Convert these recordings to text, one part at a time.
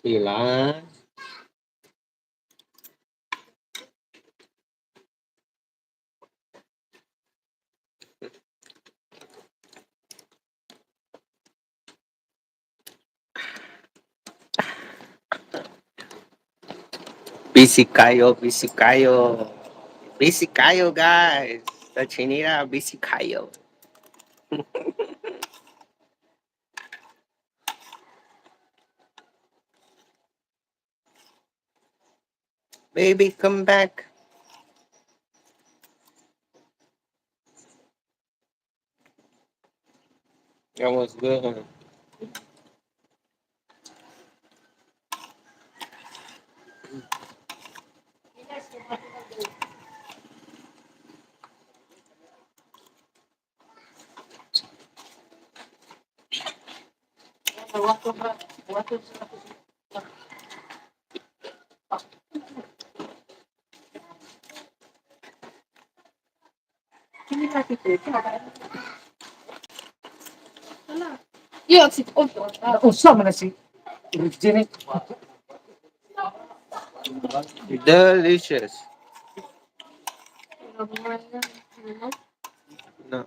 Sila. Busy kayo, busy kayo. Busy kayo, guys. Sa Chinita, busy kayo. Baby, come back. That was good, huh? Delicious. No,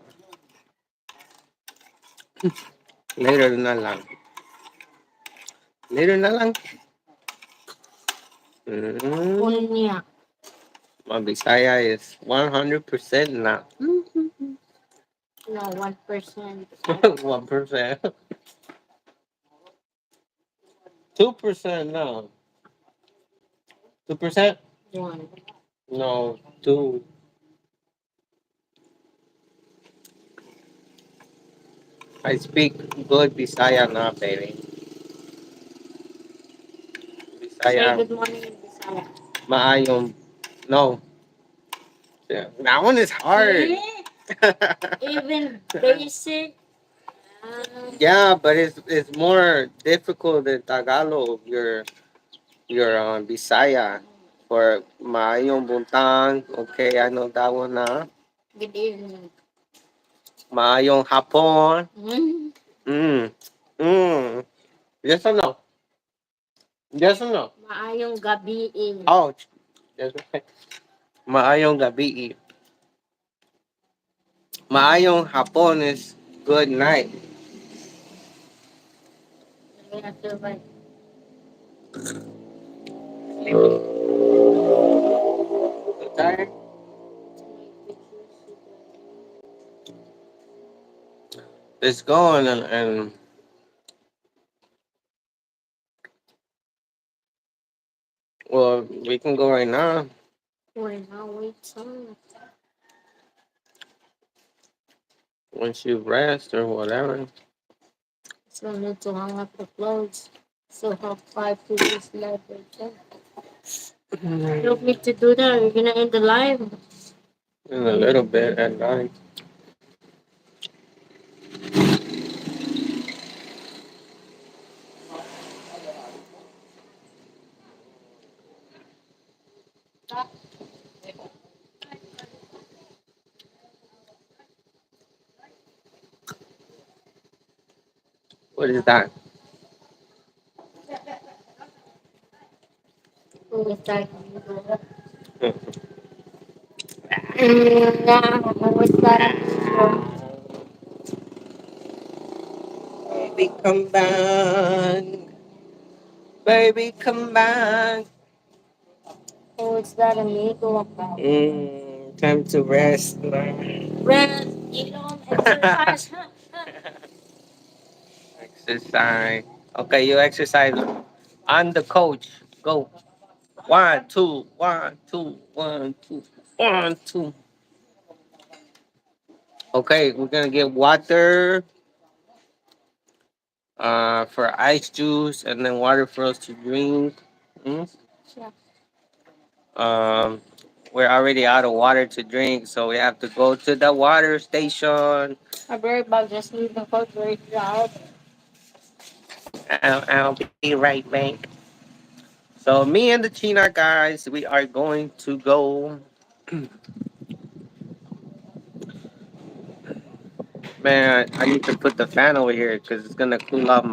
later na lang. Later na lang. Mm. My Bisaya is 100% na. No, 1%. 1%. 2% no. 2%? One. No, 2. I speak good Bisaya na, baby. Say Bisaya. good morning in Bisaya. Maayong. No. Yeah, that one is hard. Even basic. Yeah, but it's more difficult than Tagalog. Your Bisaya for maayong buntang. Okay, I know that one na. Good evening. Maayong hapon. Mm. Mm. Mm. Yes or no? Yes or no? Maayong gabi. Oh, that's right. Maayong gabi. Maayong hapon is good night. Tired? Let's go and well, we can go right now Wait, now wait some. once you rest or whatever. So I need to hang up the clothes. So have 5 days left. You don't need to do that. You're gonna end the live. In a little bit at night. What is that? Who is that? Who is that? Baby, come back. Baby, come back. Who is that amigo? Time to rest. Rest. You don't exercise. Exercise. Okay, you exercise. I'm the coach. Go. 1, 2, 1, 2, 1, 2, 1, 2. Okay, we're gonna get water for ice juice and then water for us to drink. Mm? Yeah. Um, we're already out of water to drink, so we have to go to the water station. I'm very bad. Just leave the coat very loud. I'll be right back. So me and the China guys, we are going to go. Man, I need to put the fan over here because it's gonna cool off